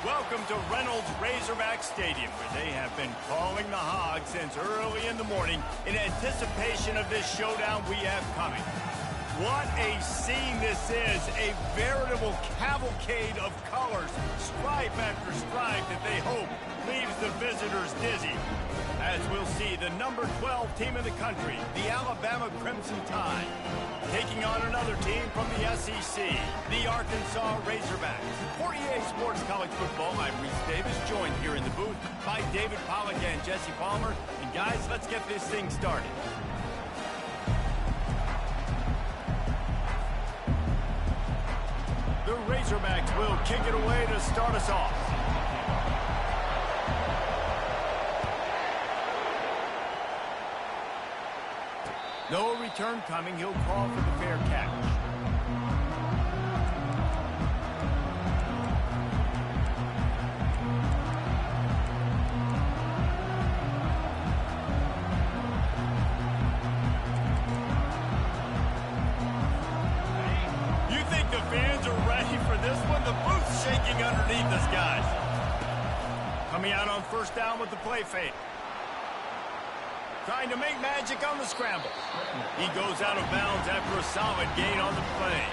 Welcome to Reynolds Razorback Stadium, where they have been calling the Hogs since early in the morning in anticipation of this showdown we have coming. What a scene this is, a veritable cavalcade of colors, stripe after stripe that they hope leaves the visitors dizzy. As we'll see, the number 12 team in the country, the Alabama Crimson Tide, taking on another team from the SEC, the Arkansas Razorbacks. For EA Sports College Football, I'm Reese Davis, joined here in the booth by David Pollack and Jesse Palmer. And guys, let's get this thing started. The Razorbacks will kick it away to start us off. No return coming. He'll call for the fair catch. You think the fans are ready for this one? The booth's shaking underneath us, guys. Coming out on first down with the play fake. Trying to make magic on the scramble. He goes out of bounds after a solid gain on the play.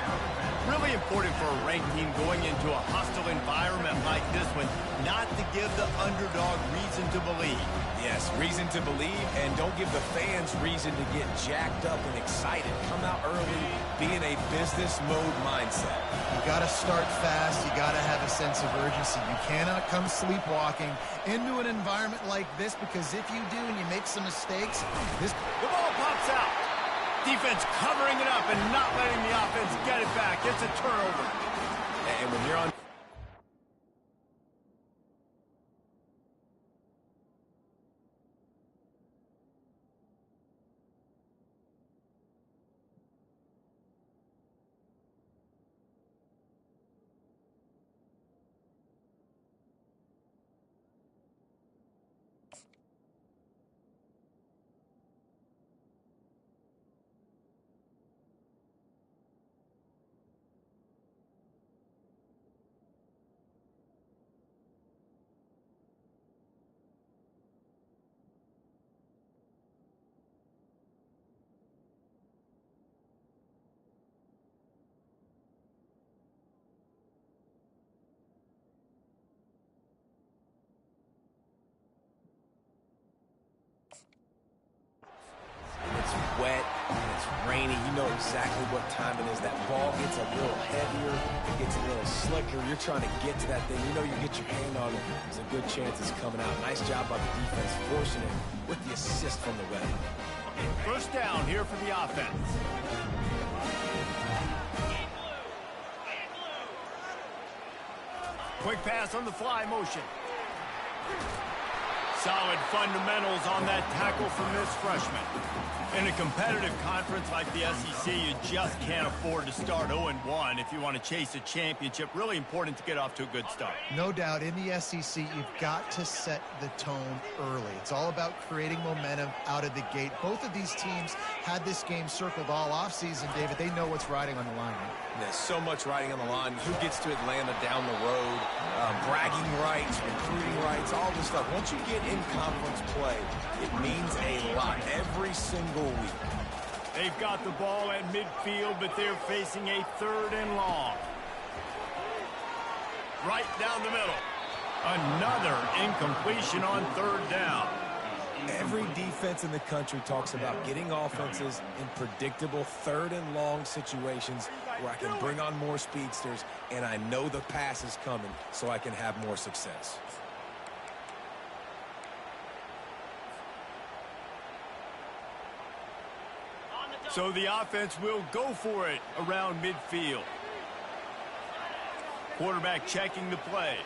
Really important for a ranked team going into a hostile environment like this one, not to give the underdog reason to believe. Yes, reason to believe, and don't give the fans reason to get jacked up and excited. Come out early, be in a business mode mindset. You got to start fast. You got to have a sense of urgency. You cannot come sleepwalking into an environment like this, because if you do and you make some mistakes, the ball pops out. Defense covering it up and not letting the offense get it back. It's a turnover. And when you're on... wet, and it's rainy. You know exactly what time it is. That ball gets a little heavier, it gets a little slicker. You're trying to get to that thing. You know you get your hand on it, there's a good chance it's coming out. Nice job by the defense forcing it with the assist from the weather. First down here for the offense. Quick pass on the fly motion. Solid fundamentals on that tackle from this freshman. In a competitive conference like the SEC, you just can't afford to start 0-1 if you want to chase a championship. Really important to get off to a good start. No doubt, in the SEC, you've got to set the tone early. It's all about creating momentum out of the gate. Both of these teams had this game circled all offseason, David. They know what's riding on the line. There's so much riding on the line. Who gets to Atlanta down the road? Bragging rights, recruiting rights, all this stuff. Once you get in conference play, it means a lot every single week. They've got the ball at midfield, but they're facing a 3rd and long. Right down the middle. Another incompletion on 3rd down. Every defense in the country talks about getting offenses in predictable 3rd and long situations where I can bring on more speedsters and I know the pass is coming so I can have more success. So the offense will go for it around midfield. Quarterback checking the play.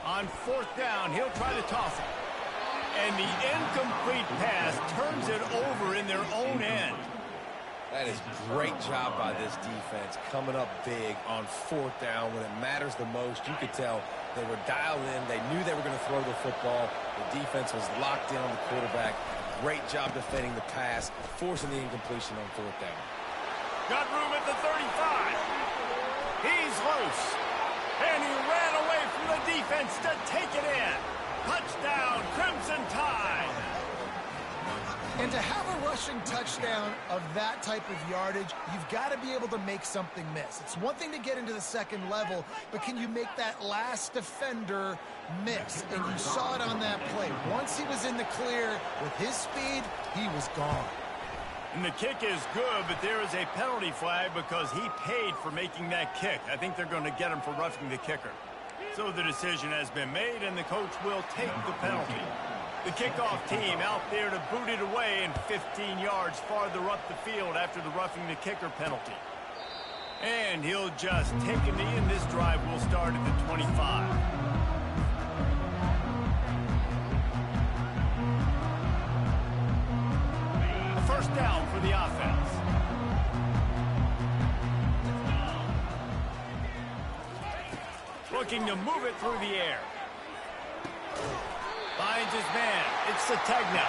On 4th down, he'll try to toss it. And the incomplete pass turns it over in their own end. That is great job by this defense, coming up big on 4th down when it matters the most. You could tell they were dialed in. They knew they were going to throw the football. The defense was locked in on the quarterback. great job defending the pass, forcing the incompletion on fourth down. Got room at the 35. He's loose. And he ran away from the defense to take it in. Touchdown, Crimson Tide. And to have a rushing touchdown of that type of yardage, you've got to be able to make something miss. It's one thing to get into the second level, but can you make that last defender miss? And you saw it on that play. Once he was in the clear with his speed, he was gone. And the kick is good, but there is a penalty flag because he paid for making that kick. I think they're going to get him for roughing the kicker. So the decision has been made, and the coach will take the penalty. The kickoff team out there to boot it away and 15 yards farther up the field after the roughing the kicker penalty. And he'll just take a knee, and this drive will start at the 25. A first down for the offense. Looking to move it through the air. Finds his man. It's Sategna.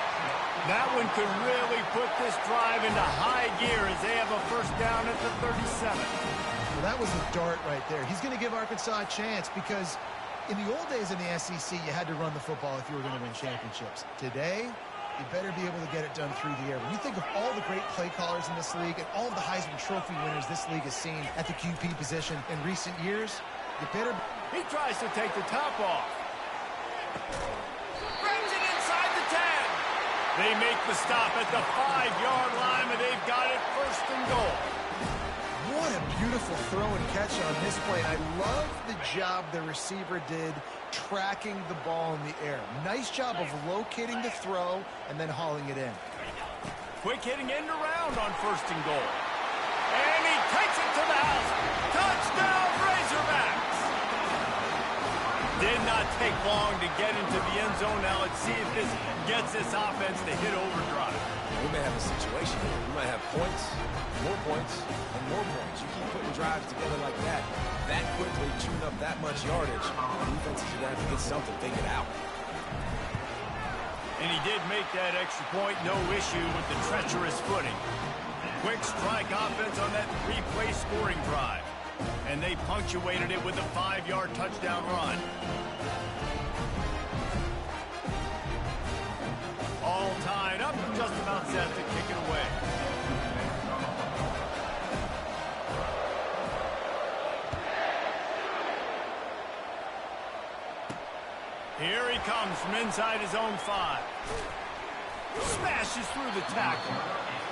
That one could really put this drive into high gear as they have a first down at the 37. Well, that was a dart right there. He's going to give Arkansas a chance because in the old days in the SEC, you had to run the football if you were going to win championships. Today, you better be able to get it done through the air. When you think of all the great play callers in this league and all of the Heisman Trophy winners this league has seen at the QP position in recent years, you better... He tries to take the top off. Grabs it inside the 10. They make the stop at the 5-yard line, and they've got it first and goal. What a beautiful throw and catch on this play. I love the job the receiver did tracking the ball in the air. Nice job of locating the throw and then hauling it in. Quick hitting end around on first and goal. And he takes it to the house. Touchdown, Razorbacks. Did not take long to get into the end zone. Now let's see if this gets this offense to hit overdrive. We may have a situation here. We might have points, and more points. You keep putting drives together like that quickly, chewing up that much yardage, defenses are going to have to get something figured out. And he did make that extra point. No issue with the treacherous footing. Quick strike offense on that 3-play scoring drive. And they punctuated it with a 5-yard touchdown run. All tied up, just about set to kick it away. Here he comes from inside his own 5. Smashes through the tackle.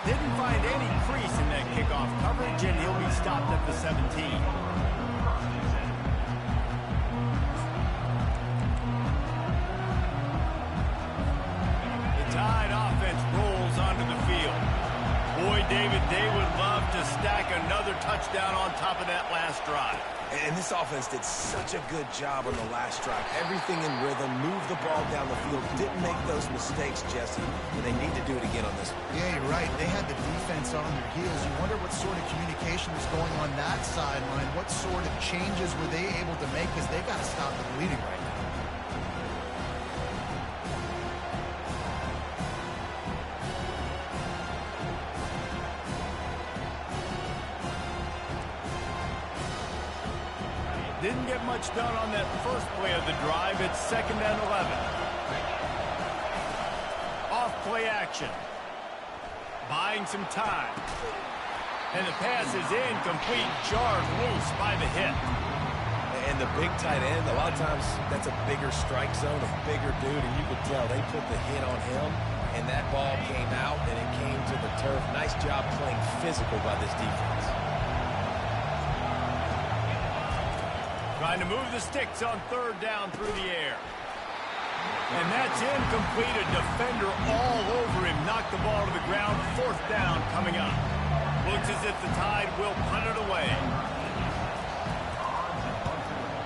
Didn't find any crease in that kickoff coverage, and he'll be stopped at the 17. The Tide offense rolls onto the field. Boy, David, they would love to stack another touchdown on top of that last drive. And this offense did such a good job on the last drive. Everything in rhythm, moved the ball down the field, didn't make those mistakes, Jesse, and they need to do it again on this one. Yeah, you're right. They had the defense on their heels. You wonder what sort of communication was going on that sideline. What sort of changes were they able to make because they got to stop the bleeding right now. Didn't get much done on that first play of the drive. It's 2nd and 11. Off play action. Buying some time. And the pass is incomplete. Jarred loose by the hit. And the big tight end, a lot of times that's a bigger strike zone, a bigger dude, and you could tell they put the hit on him, and that ball came out, and it came to the turf. Nice job playing physical by this defense. Trying to move the sticks on 3rd down through the air. And that's incomplete. A defender all over him. Knocked the ball to the ground. 4th down coming up. Looks as if the Tide will punt it away.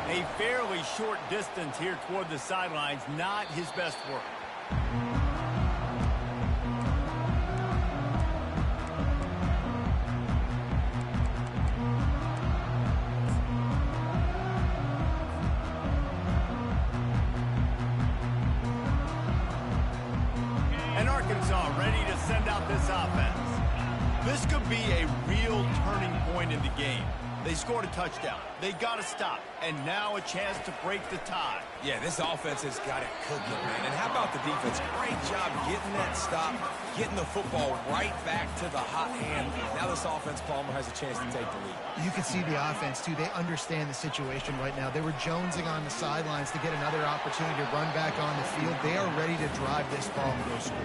A fairly short distance here toward the sidelines. Not his best work. Arkansas send out this offense. This could be a real turning point in the game. They scored a touchdown. They got to stop. And now a chance to break the tie. Yeah, this offense has got it cooking, man. And how about the defense? Great job getting that stop, getting the football right back to the hot hand. Now this offense, Palmer, has a chance to take the lead. You can see the offense, too. They understand the situation right now. They were jonesing on the sidelines to get another opportunity to run back on the field. They are ready to drive this ball and go score.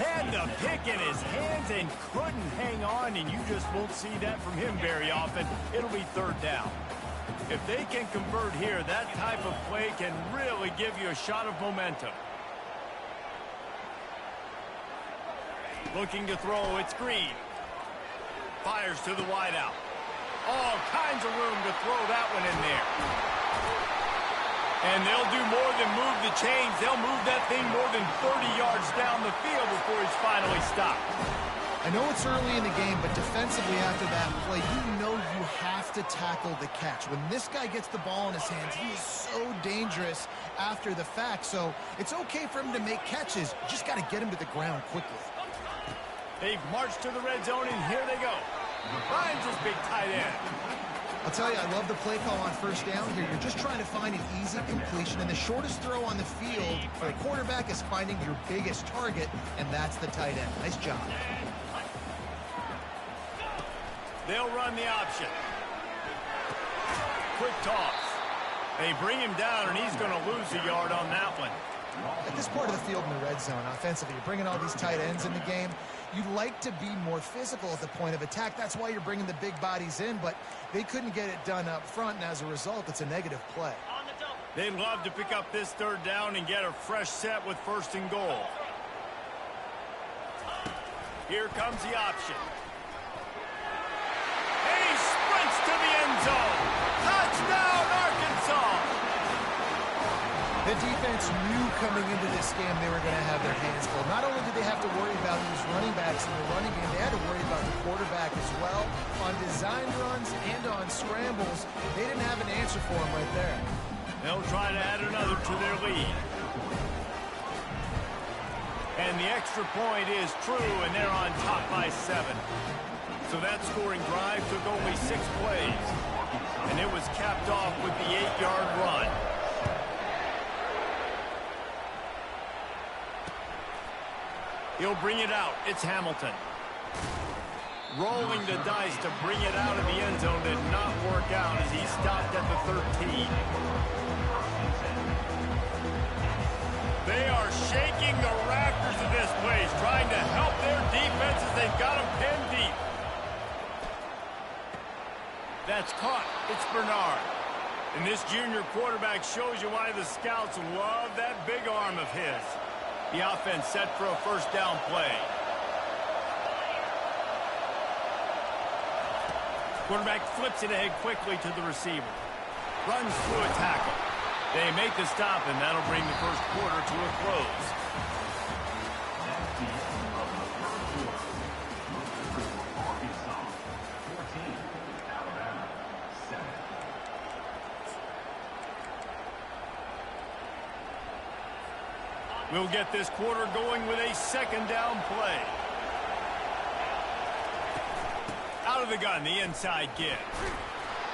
Had the pick in his hands and couldn't hang on, and you just won't see that from him very often. It'll be third down. If they can convert here, that type of play can really give you a shot of momentum. Looking to throw, it's Green. Fires to the wideout. All kinds of room to throw that one in there. And they'll do more than move the chains. They'll move that thing more than 30 yards down the field before he's finally stopped. I know it's early in the game, but defensively after that play, you know you have to tackle the catch. When this guy gets the ball in his hands, he is so dangerous after the fact. So it's okay for him to make catches. You just got to get him to the ground quickly. They've marched to the red zone, and here they go. Finds his big tight end. I'll tell you, I love the play call on first down here. You're just trying to find an easy completion, and the shortest throw on the field for the quarterback is finding your biggest target, and that's the tight end. Nice job. They'll run the option. Quick toss. They bring him down, and he's going to lose a yard on that one. At this part of the field in the red zone, offensively, you're bringing all these tight ends in the game. You'd like to be more physical at the point of attack. That's why you're bringing the big bodies in, but they couldn't get it done up front, and as a result, it's a negative play. They'd love to pick up this third down and get a fresh set with first and goal. Here comes the option. And he sprints to the end zone. Touchdown, Arkansas! The defense knew coming into this game they were going to have their hands full. Not only did they have to worry about these running backs in the running game, they had to worry about the quarterback as well. On design runs and on scrambles, they didn't have an answer for him right there. They'll try to add another to their lead. And the extra point is true, and they're on top by 7. So that scoring drive took only 6 plays. And it was capped off with the 8-yard run. He'll bring it out. It's Hamilton. Rolling the dice to bring it out of the end zone did not work out as he stopped at the 13. They are shaking the rafters of this place, trying to help their defense as they've got them pinned deep. That's caught. It's Bernard. And this junior quarterback shows you why the scouts love that big arm of his. The offense set for a first down play. Quarterback flips it ahead quickly to the receiver. Runs through a tackle. They make the stop, and that'll bring the first quarter to a close. We'll get this quarter going with a second down play. Out of the gun, the inside give.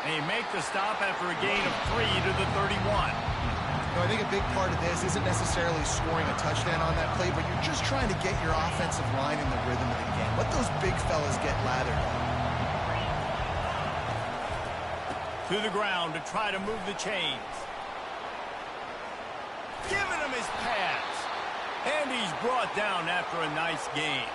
They make the stop after a gain of 3 to the 31. No, I think a big part of this isn't necessarily scoring a touchdown on that play, but you're just trying to get your offensive line in the rhythm of the game. Let those big fellas get lathered. To the ground to try to move the chains. Giving him his pass. And he's brought down after a nice gain.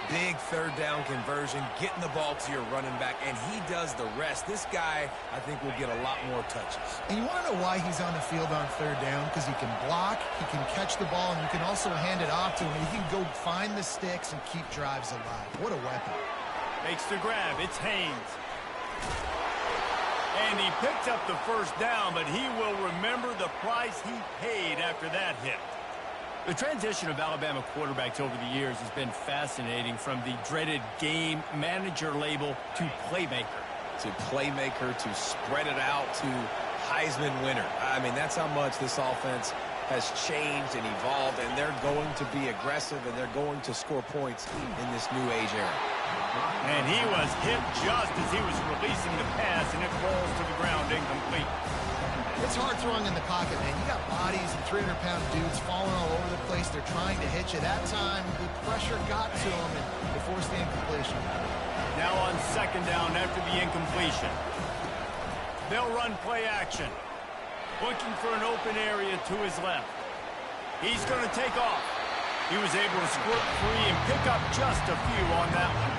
Big third down conversion, getting the ball to your running back, and he does the rest. This guy, I think, will get a lot more touches. And you want to know why he's on the field on third down? Because he can block, he can catch the ball, and you can also hand it off to him. He can go find the sticks and keep drives alive. What a weapon. Makes the grab. It's Haynes. And he picks up the first down, but he will remember the price he paid after that hit. The transition of Alabama quarterbacks over the years has been fascinating, from the dreaded game manager label to playmaker. To playmaker, to spread it out, to Heisman winner. I mean, that's how much this offense has changed and evolved, and they're going to be aggressive, and they're going to score points in this new age era. And he was hit just as he was releasing the pass, and it falls to the ground incomplete. It's hard throwing in the pocket, man. You got bodies and 300-pound dudes falling all over the place. They're trying to hit you. That time, the pressure got to him, and it forced the incompletion. Now on second down after the incompletion. They'll run play action. Looking for an open area to his left. He's going to take off. He was able to squirt free and pick up just a few on that one.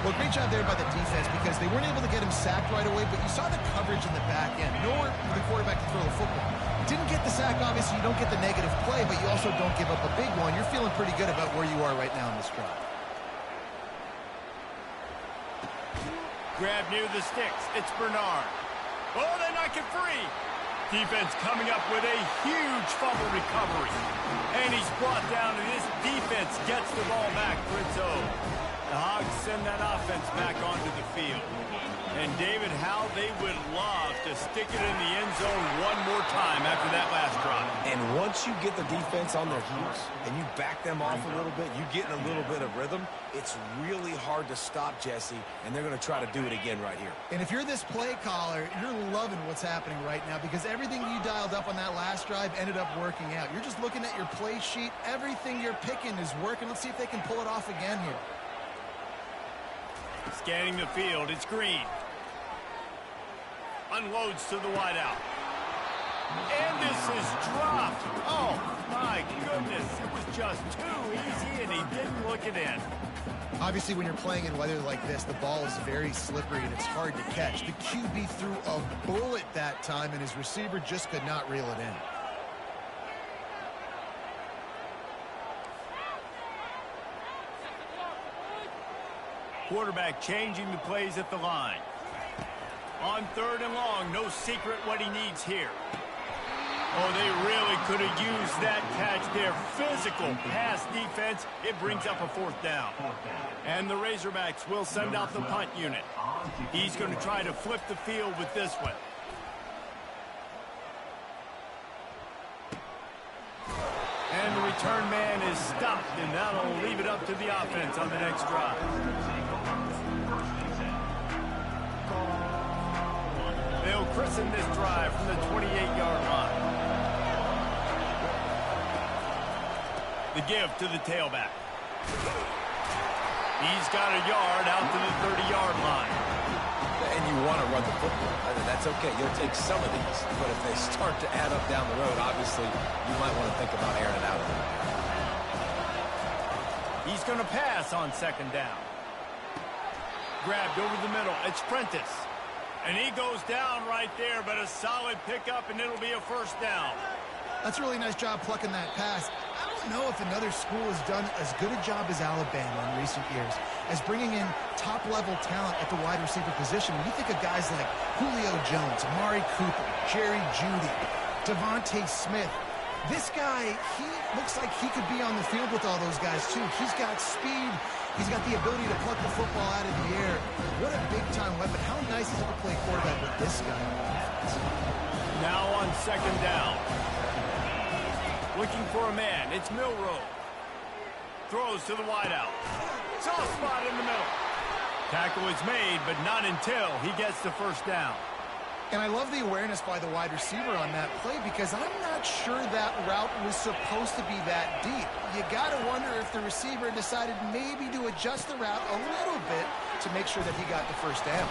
Well, great job there by the defense because they weren't able to get him sacked right away, but you saw the coverage in the back end. Nowhere for the quarterback to throw the football. Didn't get the sack, obviously. You don't get the negative play, but you also don't give up a big one. You're feeling pretty good about where you are right now in this drive. Grab near the sticks. It's Bernard. Oh, they knock it free. Defense coming up with a huge fumble recovery. And he's brought down, and this defense gets the ball back for its own. The Hogs send that offense back onto the field. And, David, how they would love to stick it in the end zone one more time after that last drive. And once you get the defense on their heels and you back them off a little bit, you get in a little bit of rhythm, it's really hard to stop, Jesse, and they're going to try to do it again right here. And if you're this play caller, you're loving what's happening right now because everything you dialed up on that last drive ended up working out. You're just looking at your play sheet. Everything you're picking is working. Let's see if they can pull it off again here. Scanning the field, it's Green. Unloads to the wideout. And this is dropped. Oh, my goodness. It was just too easy, and he didn't look it in. Obviously, when you're playing in weather like this, the ball is very slippery, and it's hard to catch. The QB threw a bullet that time, and his receiver just could not reel it in. Quarterback changing the plays at the line. On third and long, no secret what he needs here. Oh, they really could have used that catch there. Physical pass defense. It brings up a fourth down. And the Razorbacks will send out the punt unit. He's going to try to flip the field with this one. And the return man is stopped, and that'll leave it up to the offense on the next drive. They'll christen this drive from the 28-yard line. The give to the tailback. He's got a yard out to the 30-yard line. And you want to run the football. I mean, that's okay. You'll take some of these. But if they start to add up down the road, obviously, you might want to think about airing it out a little bit. He's going to pass on second down. Grabbed over the middle. It's Prentice. And he goes down right there, but a solid pickup, and it'll be a first down. That's a really nice job plucking that pass. I don't know if another school has done as good a job as Alabama in recent years as bringing in top-level talent at the wide receiver position. When you think of guys like Julio Jones, Amari Cooper, Jerry Jeudy, Devontae Smith, this guy, he looks like he could be on the field with all those guys, too. He's got speed. He's got the ability to pluck the football out of the air. What a big-time weapon. How nice is it to play quarterback with this guy on offense? Now on second down. Looking for a man. It's Milroe. Throws to the wideout. Soft spot in the middle. Tackle is made, but not until he gets the first down. And I love the awareness by the wide receiver on that play because I'm not sure that route was supposed to be that deep. You got to wonder if the receiver decided maybe to adjust the route a little bit to make sure that he got the first down.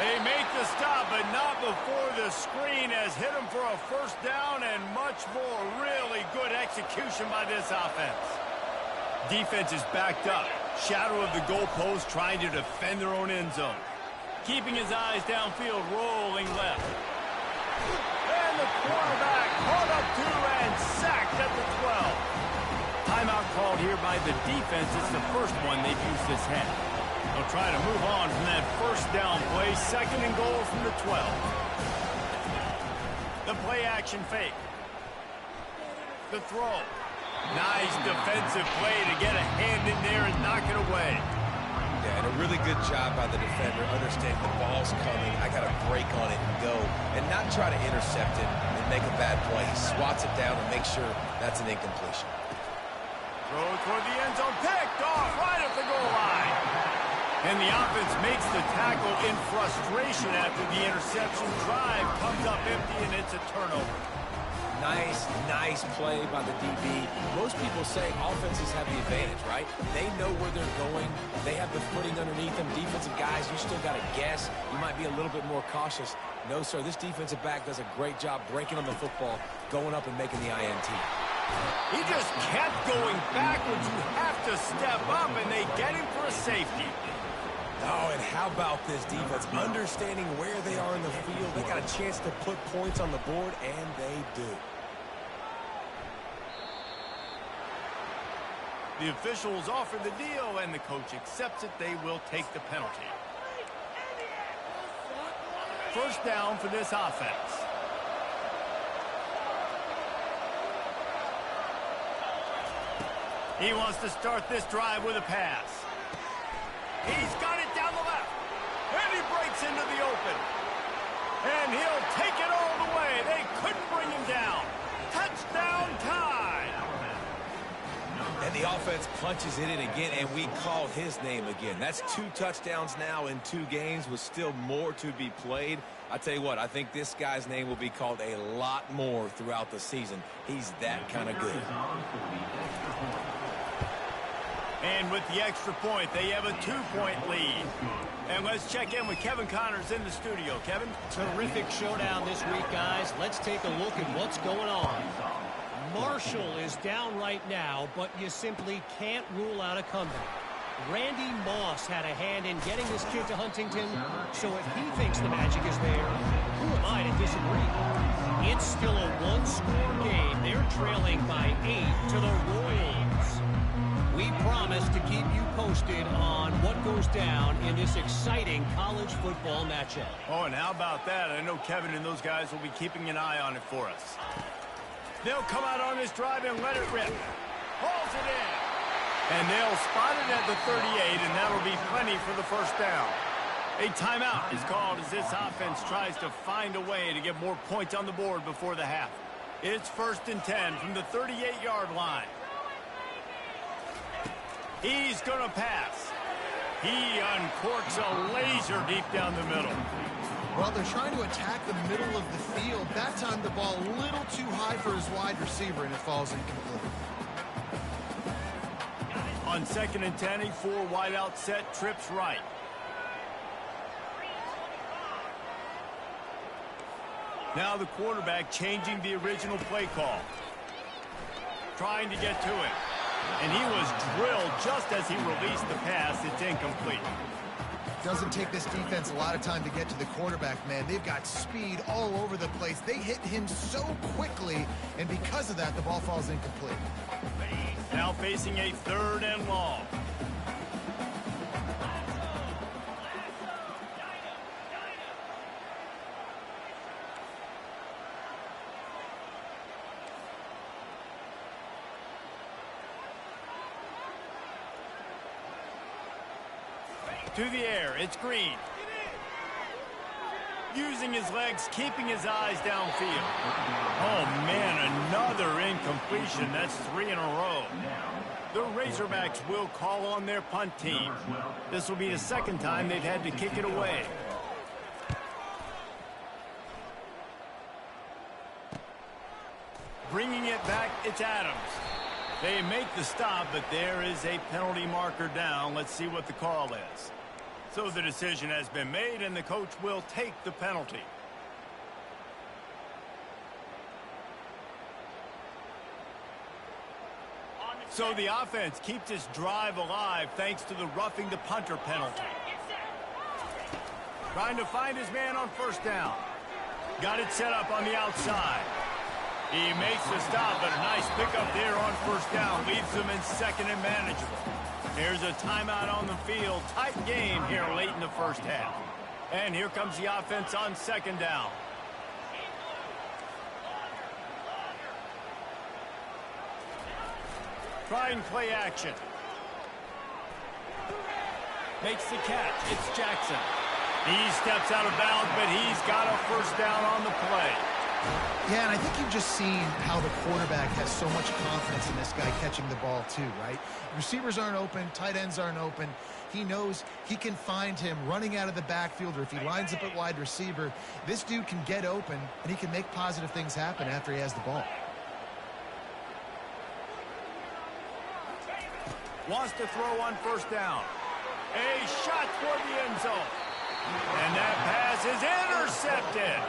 They make the stop, but not before the screen has hit him for a first down and much more. Really good execution by this offense. Defense is backed up. Shadow of the goalpost trying to defend their own end zone. Keeping his eyes downfield, rolling left. And the quarterback caught up to and sacked at the 12. Timeout called here by the defense. It's the first one they've used this half. They'll try to move on from that first down play. Second and goal from the 12. The play action fake. The throw. Nice defensive play to get a hand in there and knock it away. Yeah, and a really good job by the defender, understanding the ball's coming. I got to break on it and go. And not try to intercept it and make a bad play. He swats it down and makes sure that's an incompletion. Throw toward the end zone, picked off right at the goal line. And the offense makes the tackle in frustration after the interception. Drive comes up empty, and it's a turnover. Nice play by the DB. Most people say offenses have the advantage, right? They know where they're going. They have the footing underneath them. Defensive guys, you still got to guess. You might be a little bit more cautious. No, sir, this defensive back does a great job breaking on the football, going up and making the INT. He just kept going backwards. You have to step up, and they get him for a safety. Oh, and how about this defense? Understanding where they are in the field. They got a chance to put points on the board, and they do. The officials offer the deal, and the coach accepts it. They will take the penalty. First down for this offense. He wants to start this drive with a pass. He's got it down the left. And he breaks into the open. And he'll take it all the way. They couldn't bring him down. Touchdown time. And the offense punches it in again, and we call his name again. That's 2 touchdowns now in 2 games with still more to be played. I tell you what, I think this guy's name will be called a lot more throughout the season. He's that kind of good. And with the extra point, they have a 2-point lead. And let's check in with Kevin Connors in the studio. Kevin? Terrific showdown this week, guys. Let's take a look at what's going on. Marshall is down right now, but you simply can't rule out a comeback. Randy Moss had a hand in getting this kid to Huntington, so if he thinks the magic is there, who am I to disagree? It's still a 1-score game. They're trailing by 8 to the Royals. We promise to keep you posted on what goes down in this exciting college football matchup. Oh, and how about that? I know Kevin and those guys will be keeping an eye on it for us. They'll come out on this drive and let it rip. Hauls it in. And they'll spot it at the 38, and that'll be plenty for the first down. A timeout is called as this offense tries to find a way to get more points on the board before the half. It's 1st and 10 from the 38-yard line. He's going to pass. He uncorks a laser deep down the middle. Well, they're trying to attack the middle of the field. That time the ball a little too high for his wide receiver, and it falls incomplete. On 2nd and 10, a 4-wideout set, trips right. Now the quarterback changing the original play call. Trying to get to it. And he was drilled just as he released the pass. It's incomplete. Doesn't take this defense a lot of time to get to the quarterback, man. They've got speed all over the place. They hit him so quickly, and because of that, the ball falls incomplete. Now facing a 3rd and long. To the air, it's Green. Using his legs, keeping his eyes downfield. Oh, man, another incompletion. That's 3 in a row. The Razorbacks will call on their punt team. This will be the 2nd time they've had to kick it away. Bringing it back, it's Adams. They make the stop, but there is a penalty marker down. Let's see what the call is. So the decision has been made, and the coach will take the penalty. So the offense keeps its drive alive thanks to the roughing the punter penalty. Trying to find his man on 1st down. Got it set up on the outside. He makes the stop, but a nice pickup there on 1st down. Leaves them in 2nd and manageable. Here's a timeout on the field. Tight game here late in the 1st half. And here comes the offense on 2nd down. Try and play action. Makes the catch. It's Jackson. He steps out of bounds, but he's got a first down on the play. Yeah, and I think you've just seen how the quarterback has so much confidence in this guy catching the ball too, right? Receivers aren't open, tight ends aren't open. He knows he can find him running out of the backfield, or if he lines up at wide receiver, this dude can get open, and he can make positive things happen after he has the ball. Wants to throw on first down. A shot toward the end zone. And that pass is intercepted.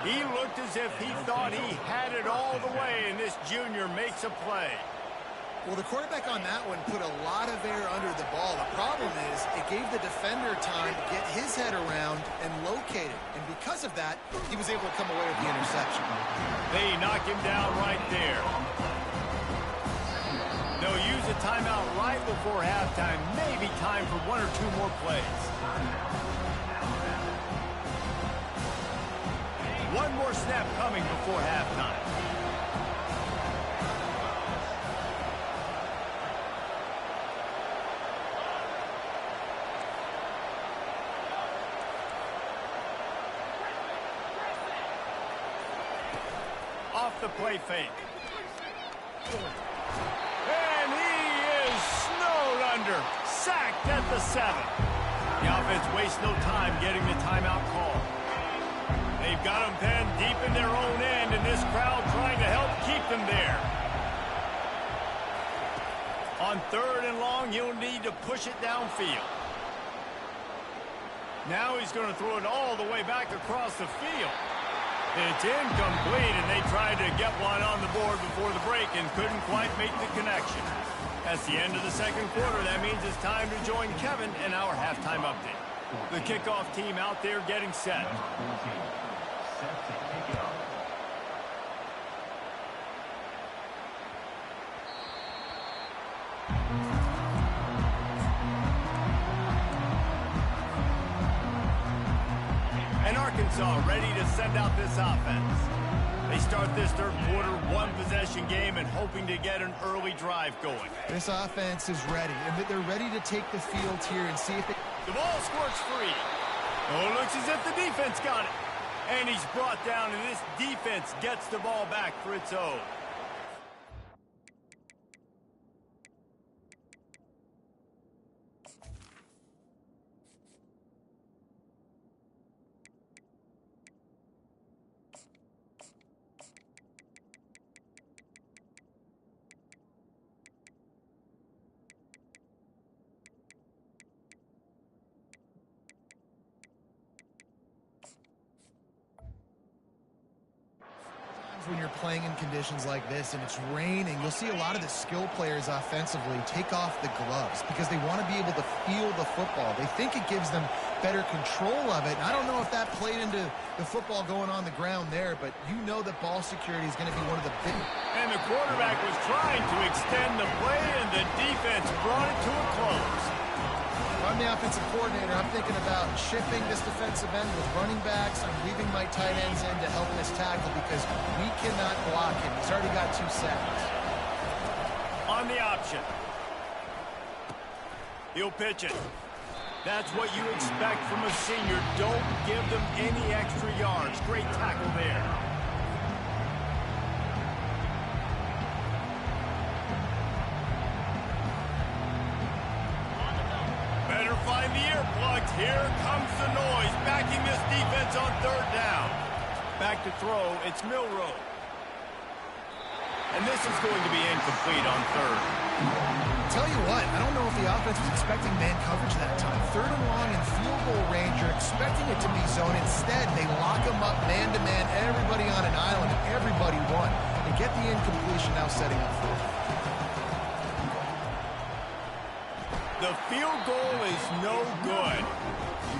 He looked as if he thought he had it all the way, and this junior makes a play. Well, the quarterback on that one put a lot of air under the ball. The problem is it gave the defender time to get his head around and locate it. And because of that, he was able to come away with the interception. They knock him down right there. They'll use a timeout right before halftime. Maybe time for one or two more plays. One more snap coming before halftime. Off the play fake. And he is snowed under. Sacked at the 7. The offense wastes no time getting the timeout call. They've got them penned deep in their own end, and this crowd trying to help keep them there. On 3rd and long, he'll need to push it downfield. Now he's going to throw it all the way back across the field. It's incomplete, and they tried to get one on the board before the break and couldn't quite make the connection. That's the end of the second quarter. That means it's time to join Kevin in our halftime update. The kickoff team out there getting set. And Arkansas ready to send out this offense. They start this third quarter one-possession game and hoping to get an early drive going. This offense is ready, and they're ready to take the field here and see if they... The ball squirts free. Oh, it looks as if the defense got it. And he's brought down, and this defense gets the ball back for its own. When you're playing in conditions like this and it's raining, you'll see a lot of the skill players offensively take off the gloves because they want to be able to feel the football. They think it gives them better control of it. And I don't know if that played into the football going on the ground there, but you know that ball security is going to be one of the big... And the quarterback was trying to extend the play, and the defense brought it to a close. If I'm the offensive coordinator, I'm thinking about shifting this defensive end with running backs. I'm leaving my tight ends in to help this tackle because we cannot block him. He's already got 2 sacks. On the option. He'll pitch it. That's what you expect from a senior. Don't give them any extra yards. Great tackle there. Find the earplugs. Here comes the noise, backing this defense on 3rd down. Back to throw, it's Milroe. And this is going to be incomplete on 3rd. Tell you what, I don't know if the offense was expecting man coverage that time. 3rd and long in field goal range, you're expecting it to be zone. Instead, they lock them up man-to-man, everybody on an island, and everybody won. They get the incompletion, now setting up 4th. The field goal is no good.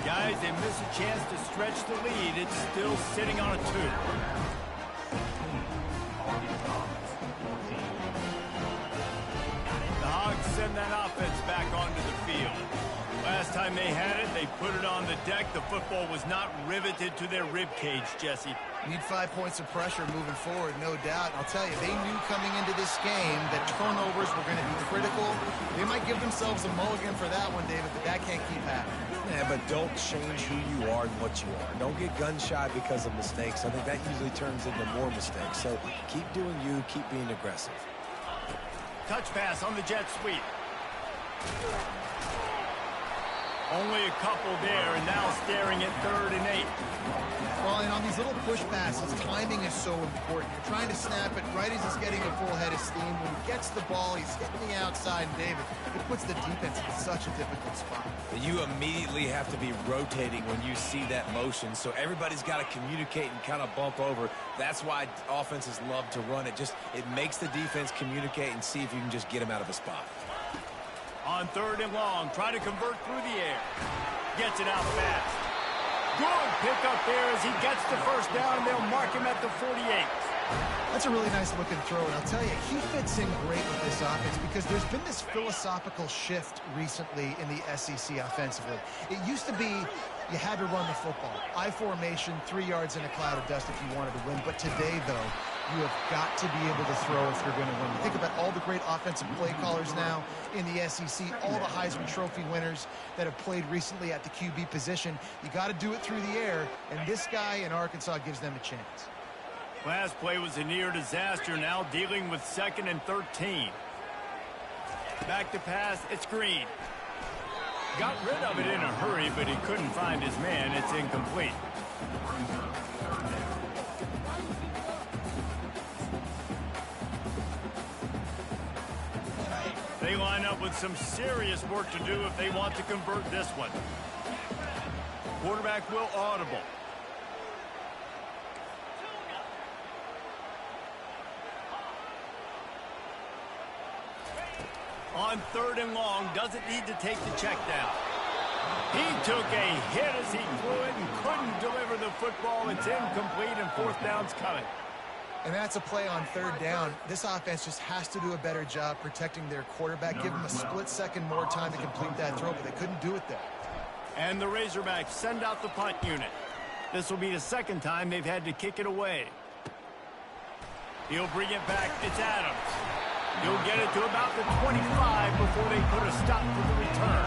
Guys, they miss a chance to stretch the lead. It's still sitting on a 2. The Hogs send that offense back onto the field. Last time they had it, they put it on the deck. The football was not riveted to their rib cage, Jesse. Need 5 points of pressure moving forward, no doubt. I'll tell you, they knew coming into this game that turnovers were going to be critical. They might give themselves a mulligan for that one, David, but that can't keep happening. Yeah, but don't change who you are and what you are. Don't get gun-shy because of mistakes. I think that usually turns into more mistakes. So keep doing you, keep being aggressive. Touch pass on the jet sweep. Only a couple there, and now staring at 3rd and 8. Well, and on these little push passes, timing is so important. You're trying to snap it right as he's getting a full head of steam. When he gets the ball, he's hitting the outside, and David, it puts the defense in such a difficult spot. You immediately have to be rotating when you see that motion, so everybody's got to communicate and kind of bump over. That's why offenses love to run it. It makes the defense communicate and see if you can just get him out of a spot. On 3rd and long, try to convert through the air. Gets it out fast. Good pickup there as he gets the first down, and they'll mark him at the 48. That's a really nice looking throw, and I'll tell you, he fits in great with this offense because there's been this philosophical shift recently in the SEC offensively. It used to be you had to run the football. I formation, 3 yards in a cloud of dust if you wanted to win. But today, though, you have got to be able to throw if you're going to win. You think about all the great offensive play callers now in the SEC, all the Heisman Trophy winners that have played recently at the QB position. You got to do it through the air, and this guy in Arkansas gives them a chance. Last play was a near disaster, now dealing with 2nd and 13. Back to pass, it's Green. Got rid of it in a hurry, but he couldn't find his man. It's incomplete. They line up with some serious work to do if they want to convert this one. Quarterback will audible. On 3rd and long, doesn't need to take the check down. He took a hit as he threw it and couldn't deliver the football. It's incomplete, and 4th down's coming. And that's a play on 3rd down. This offense just has to do a better job protecting their quarterback. Give him a split second more time to complete that throw, but they couldn't do it there. And the Razorbacks send out the punt unit. This will be the 2nd time they've had to kick it away. He'll bring it back. It's Adams. He'll get it to about the 25 before they put a stop to the return.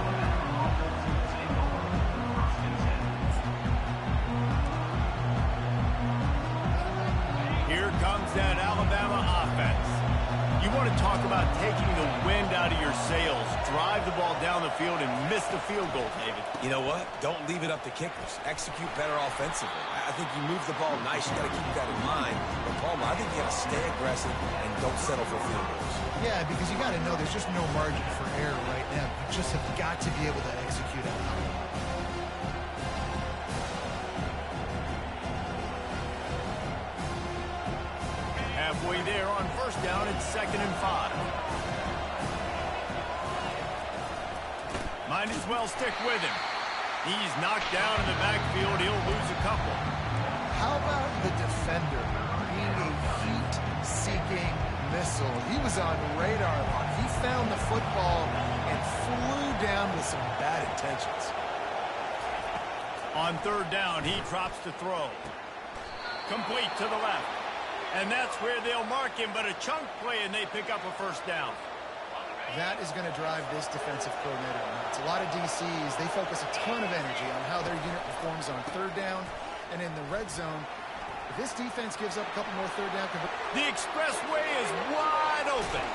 Here comes that Alabama offense. You want to talk about taking the wind out of your sails. Drive the ball down the field and miss the field goal, David. You know what? Don't leave it up to kickers. Execute better offensively. I think you move the ball nice. You got to keep that in mind. But, Palmer, I think you got to stay aggressive and don't settle for field goals. Yeah, because you got to know there's just no margin for error right now. You just have got to be able to execute it. Halfway there on 1st down, it's 2nd and 5. Might as well stick with him. He's knocked down in the backfield. He'll lose a couple. How about the defender being a heat-seeking missile? He was on radar lock. He found the football and flew down with some bad intentions. On 3rd down, he drops to throw. Complete to the left. And that's where they'll mark him, but a chunk play, and they pick up a 1st down. That is going to drive this defensive coordinator nuts. A lot of DCs, they focus a ton of energy on how their unit performs on 3rd down and in the red zone. If this defense gives up a couple more 3rd down... The expressway is wide open.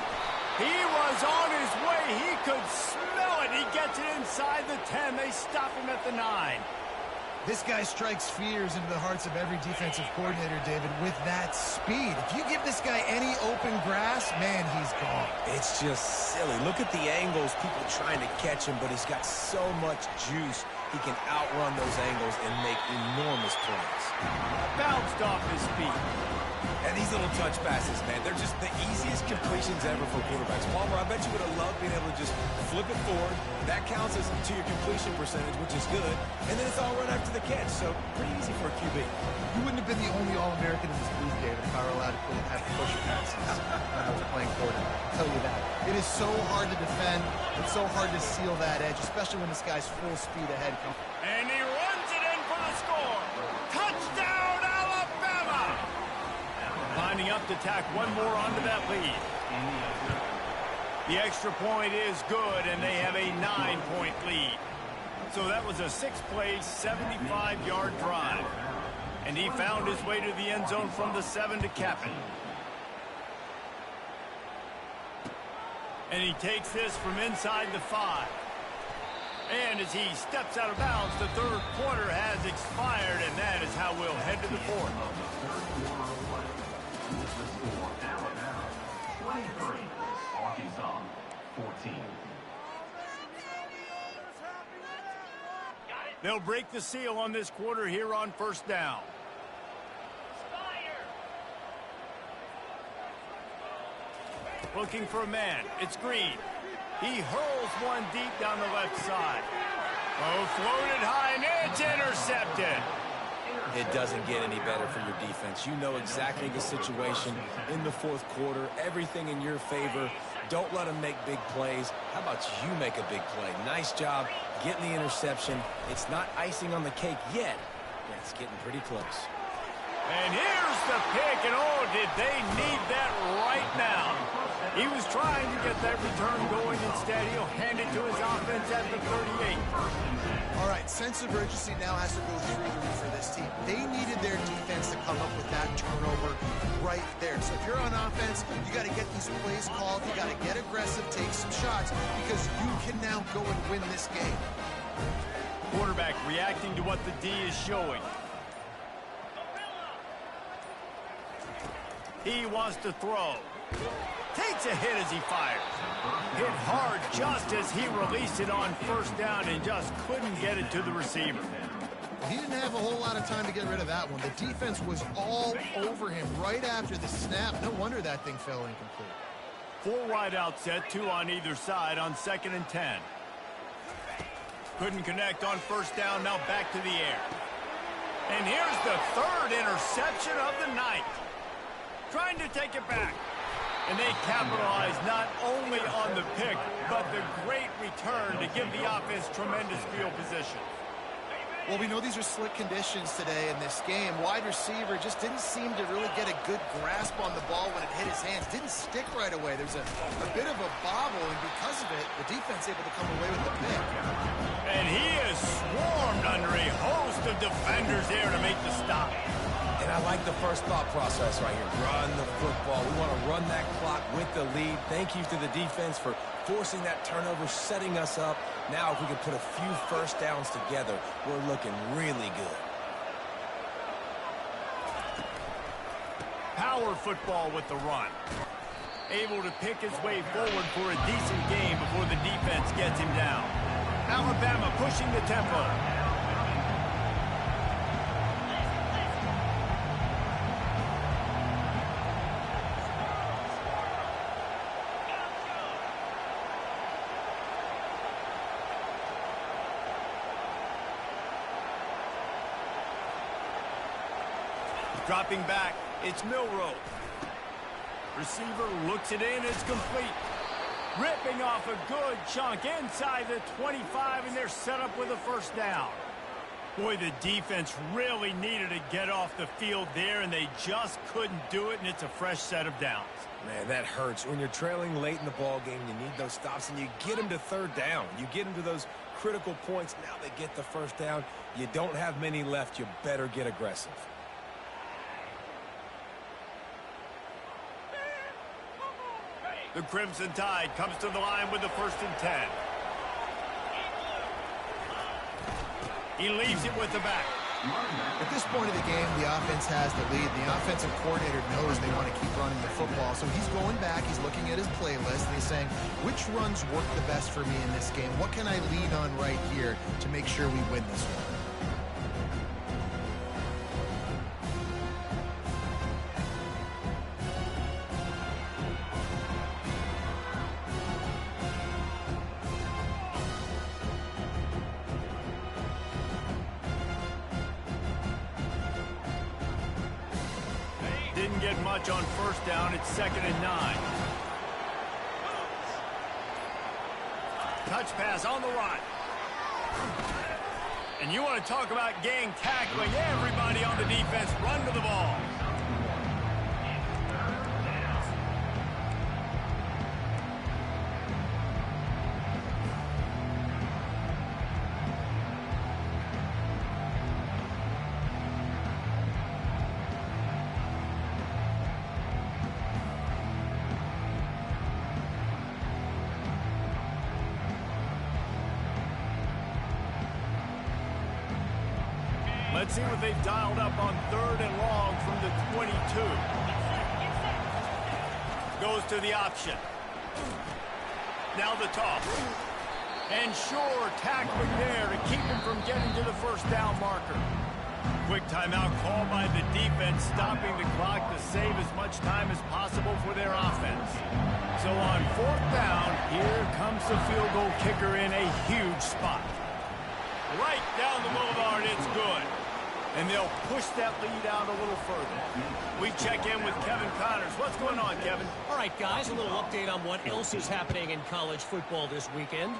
He was on his way. He could smell it. He gets it inside the 10. They stop him at the 9. This guy strikes fears into the hearts of every defensive coordinator, David, with that speed. If you give this guy any open grass, man, he's gone. It's just silly. Look at the angles, people trying to catch him, but he's got so much juice. He can outrun those angles and make enormous plays. Bounced off his feet. And these little touch passes, man, they're just the easiest completions ever for quarterbacks. Palmer, I bet you would have loved being able to just flip it forward. That counts as to your completion percentage, which is good. And then it's all run after the catch. So Pretty easy for a QB. You wouldn't have been the only All-American in this booth, David, if I were allowed to have push passes when I was playing quarterback. I'll tell you that. It is so hard to defend. It's so hard to seal that edge, especially when this guy's full speed ahead. And he runs it in for the score. Touchdown, Alabama! Lining up to tack one more onto that lead. The extra point is good, and they have a 9-point lead. So that was a 6-play, 75-yard drive. And he found his way to the end zone from the 7 to cap it. And he takes this from inside the 5. And as he steps out of bounds, the third quarter has expired, and that is how we'll head to the fourth. 23, Arkansas, 14. They'll break the seal on this quarter here on first down. Looking for a man. It's Green. He hurls one deep down the left side. Oh, floated high, and it's intercepted. It doesn't get any better for your defense. You know exactly the situation in the fourth quarter. Everything in your favor. Don't let them make big plays. How about you make a big play? Nice job getting the interception. It's not icing on the cake yet. Yeah, it's getting pretty close. And here's the pick, and oh, did they need that right now. He was trying to get that return going. Instead, he'll hand it to his offense at the 38. All right, sense of urgency now has to go through the roof for this team. They needed their defense to come up with that turnover right there. So if you're on offense, you got to get these plays called. You got to get aggressive, take some shots, because you can now go and win this game. Quarterback reacting to what the D is showing. He wants to throw. Takes a hit as he fires. Hit hard just as he released it on first down and just couldn't get it to the receiver. He didn't have a whole lot of time to get rid of that one. The defense was all over him right after the snap. No wonder that thing fell incomplete. 4 wide out set, 2 on either side on 2nd and 10. Couldn't connect on first down, now back to the air. And here's the 3rd interception of the night. Trying to take it back. And they capitalize not only on the pick, but the great return to give the offense tremendous field position. Well, we know these are slick conditions today in this game. Wide receiver just didn't seem to really get a good grasp on the ball when it hit his hands. Didn't stick right away. There's a bit of a bobble, and because of it, the defense able to come away with the pick. And he is swarmed under a host of defenders there to make the stop. And I like the first thought process right here. Run the football. We want to run that clock with the lead. Thank you to the defense for forcing that turnover, setting us up. Now, if we can put a few first downs together, we're looking really good. Power football with the run. Able to pick his way forward for a decent game before the defense gets him down. Alabama pushing the tempo. Dropping back, it's Milroe. Receiver looks it in, it's complete. Ripping off a good chunk inside the 25, and they're set up with a first down. Boy, the defense really needed to get off the field there, and they just couldn't do it, and it's a fresh set of downs. Man, that hurts. When you're trailing late in the ball game, you need those stops, and you get them to third down. You get them to those critical points. Now they get the first down. You don't have many left. You better get aggressive. The Crimson Tide comes to the line with the 1st and 10. He leaves it with the back. At this point of the game, the offense has the lead. The offensive coordinator knows they want to keep running the football. So he's going back, he's looking at his playlist, and he's saying, which runs work the best for me in this game? What can I lean on right here to make sure we win this one? didn't get much on first down. It's 2nd and 9. Touch pass on the run. And you want to talk about gang tackling. Everybody on the defense run to the ball. Let's see what they've dialed up on 3rd and long from the 22. Goes to the option. Now the toss. And sure, tackling there to keep him from getting to the first down marker. Quick timeout call by the defense, stopping the clock to save as much time as possible for their offense. So on 4th down, here comes the field goal kicker in a huge spot. Right down the boulevard, it's good. And they'll push that lead out a little further. We check in with Kevin Connors. What's going on, Kevin? All right, guys, a little update on what else is happening in college football this weekend.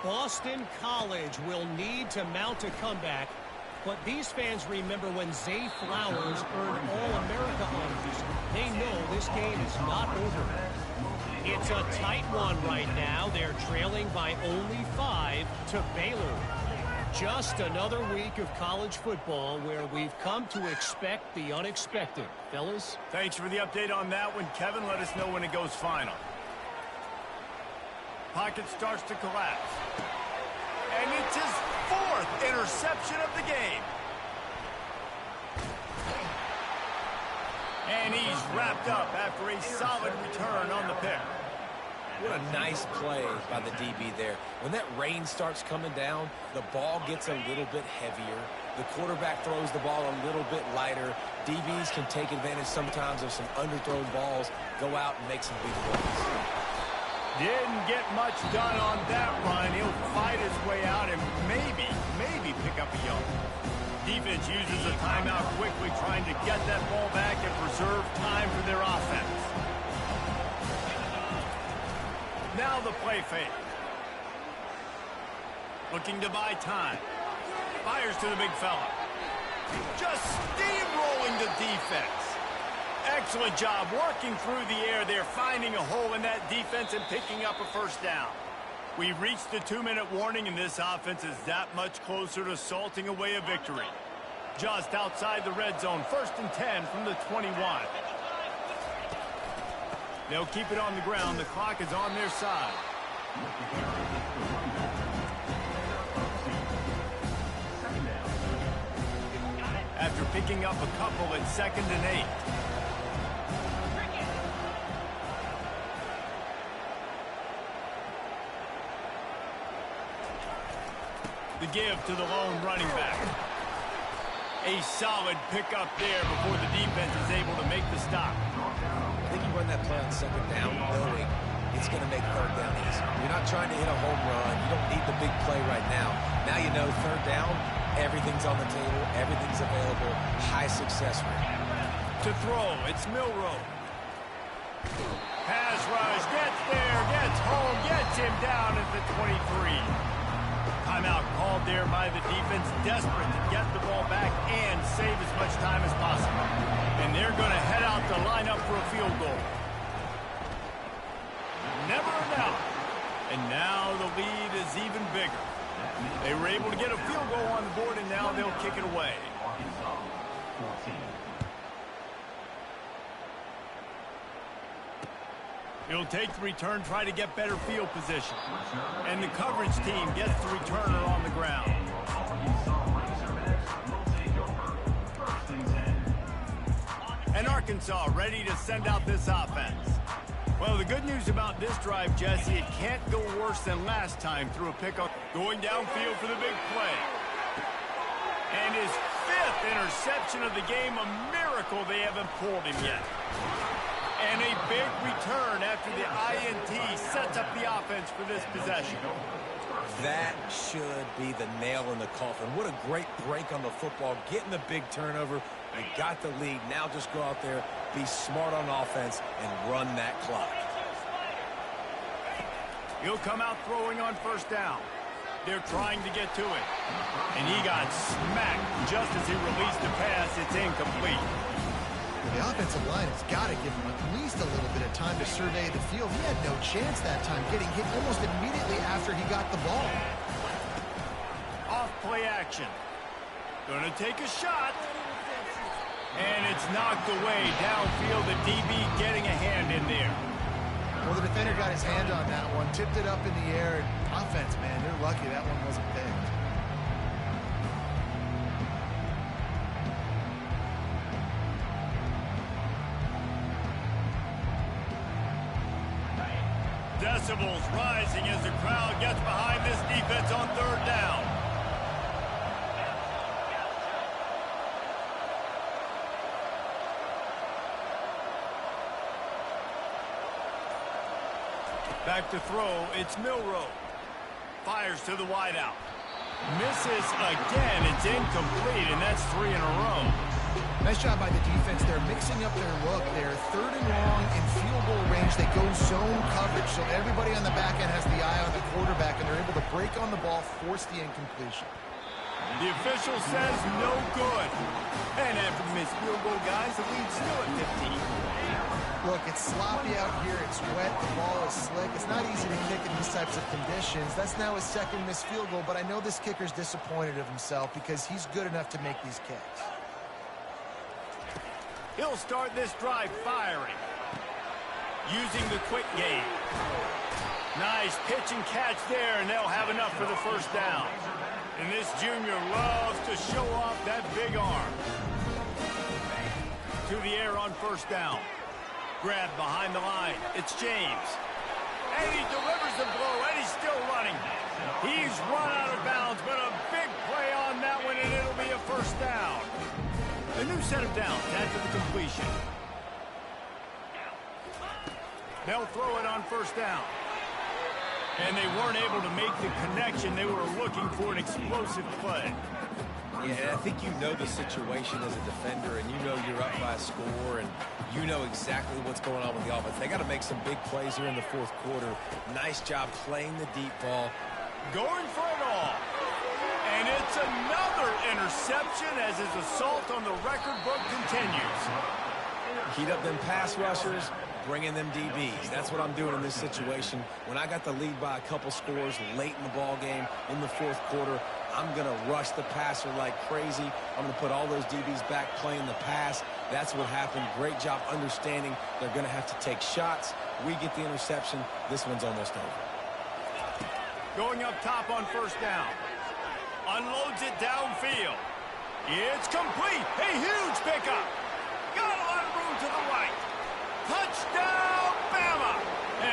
Boston College will need to mount a comeback, but these fans remember when Zay Flowers earned All-America honors. They know this game is not over. It's a tight one right now. They're trailing by only 5 to Baylor. Just another week of college football where we've come to expect the unexpected. Fellas? Thanks for the update on that one, Kevin. Let us know when it goes final. Pocket starts to collapse. And it's his 4th interception of the game. And he's wrapped up after a solid return on the pick. What a nice play by the DB there. When that rain starts coming down, the ball gets a little bit heavier. The quarterback throws the ball a little bit lighter. DBs can take advantage sometimes of some underthrown balls, go out and make some big plays. Didn't get much done on that run. He'll fight his way out and maybe pick up a yard. Defense uses a timeout quickly, trying to get that ball back and preserve time for their offense. Now the play fake. Looking to buy time. Fires to the big fella. Just steamrolling the defense. Excellent job working through the air there, finding a hole in that defense and picking up a first down. We've reached the 2-minute warning, and this offense is that much closer to salting away a victory. Just outside the red zone, 1st and 10 from the 21. They'll keep it on the ground. The clock is on their side. After picking up a couple at 2nd and 8. The give to the lone running back. A solid pickup there before the defense is able to make the stop. I think you run that play on 2nd down knowing it's going to make 3rd down easy. You're not trying to hit a home run. You don't need the big play right now. Now you know 3rd down, everything's on the table, everything's available, high success rate. To throw, it's Milroe. Pass rush, gets there, gets home, gets him down at the 23. Timeout called there by the defense, desperate to get the ball back and save as much time as possible. And they're going to head out to line up for a field goal. Never in doubt. And now the lead is even bigger. They were able to get a field goal on the board, and now they'll kick it away. He'll take the return, try to get better field position. And the coverage team gets the returner on the ground. And Arkansas ready to send out this offense. Well, the good news about this drive, Jesse, it can't go worse than last time through a pickup. Going downfield for the big play. And his 5th interception of the game, a miracle they haven't pulled him yet. And a big return after the INT sets up the offense for this possession. That should be the nail in the coffin. What a great break on the football, getting the big turnover. You got the lead. Now just go out there, be smart on offense, and run that clock. He'll come out throwing on first down. They're trying to get to it. And he got smacked just as he released the pass. It's incomplete. The offensive line has got to give him at least a little bit of time to survey the field. He had no chance that time, getting hit almost immediately after he got the ball. Off play action. Going to take a shot. And it's knocked away downfield. The DB getting a hand in there. Well, the defender got his hand on that one, tipped it up in the air. Offense, man, they're lucky that one wasn't picked. Decibels rising as the crowd gets behind this defense on third down. Back to throw, it's Milroe. Fires to the wideout. Misses again, it's incomplete, and that's 3 in a row. Nice job by the defense. They're mixing up their look. They're 3rd and long in field goal range. They go zone coverage, so everybody on the back end has the eye on the quarterback, and they're able to break on the ball, force the incompletion. The official says no good. And after the missed field goal, guys, the lead's still at 15. Look, it's sloppy out here. It's wet. The ball is slick. It's not easy to kick in these types of conditions. That's now his 2nd missed field goal, but I know this kicker's disappointed of himself because he's good enough to make these kicks. He'll start this drive firing. Using the quick game. Nice pitch and catch there, and they'll have enough for the first down. And this junior loves to show off that big arm. To the air on first down. Grab behind the line. It's James. And he delivers the blow, and he's still running. He's run out of bounds, but a big play on that one, and it'll be a first down. A new set of downs after the completion. They'll throw it on first down. And they weren't able to make the connection. They were looking for an explosive play. Yeah, I think you know the situation as a defender, and you know you're up by a score, and you know exactly what's going on with the offense. They got to make some big plays here in the 4th quarter. Nice job playing the deep ball. Going for it all. And it's another interception as his assault on the record book continues. Heat up them pass rushers, bring in them DBs. That's what I'm doing in this situation. When I got the lead by a couple scores late in the ball game in the 4th quarter, I'm going to rush the passer like crazy. I'm going to put all those DBs back playing the pass. That's what happened. Great job understanding they're going to have to take shots. We get the interception. This one's almost over. Going up top on first down. Unloads it downfield. It's complete. A huge pickup. Got a lot of room to the right. Touchdown, Bama.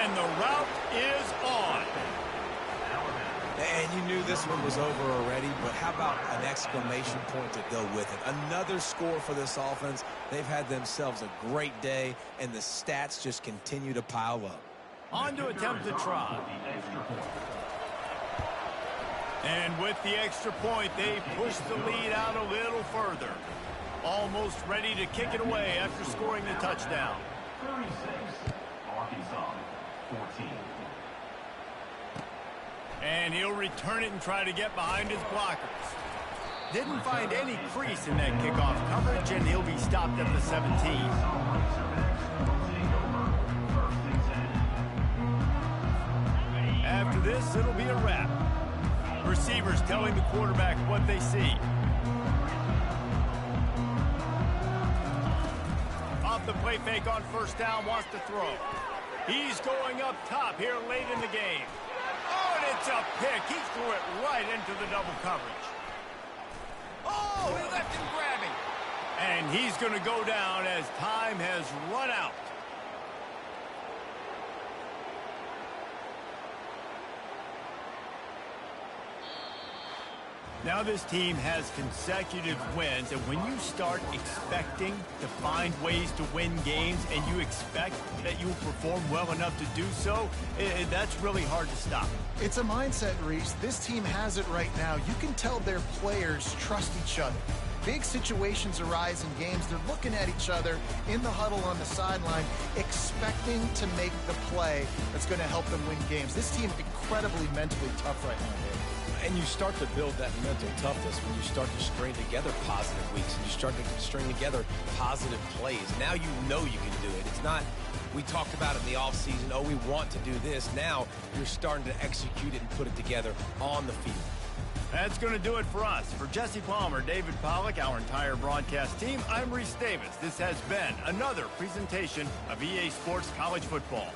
And the route is on. And you knew this one was over already, but how about an exclamation point to go with it? Another score for this offense. They've had themselves a great day, and the stats just continue to pile up. On to attempt the try. And with the extra point, they push the lead out a little further. Almost ready to kick it away after scoring the touchdown. 36, Arkansas, 14. And he'll return it and try to get behind his blockers. Didn't find any crease in that kickoff coverage, and he'll be stopped at the 17. After this, it'll be a wrap. Receivers telling the quarterback what they see. Off the play fake on first down, wants to throw. He's going up top here late in the game. Oh, and it's a pick. He threw it right into the double coverage. Oh, he left him grabbing. And he's going to go down as time has run out. Now this team has consecutive wins, and when you start expecting to find ways to win games and you expect that you will perform well enough to do so, that's really hard to stop. It's a mindset, Reese. This team has it right now. You can tell their players trust each other. Big situations arise in games. They're looking at each other in the huddle on the sideline, expecting to make the play that's going to help them win games. This team is incredibly mentally tough right now, Dave. And you start to build that mental toughness when you start to string together positive weeks and you start to string together positive plays. Now you know you can do it. It's not, we talked about it in the offseason, oh, we want to do this. Now you're starting to execute it and put it together on the field. That's going to do it for us. For Jesse Palmer, David Pollack, our entire broadcast team, I'm Reese Davis. This has been another presentation of EA Sports College Football.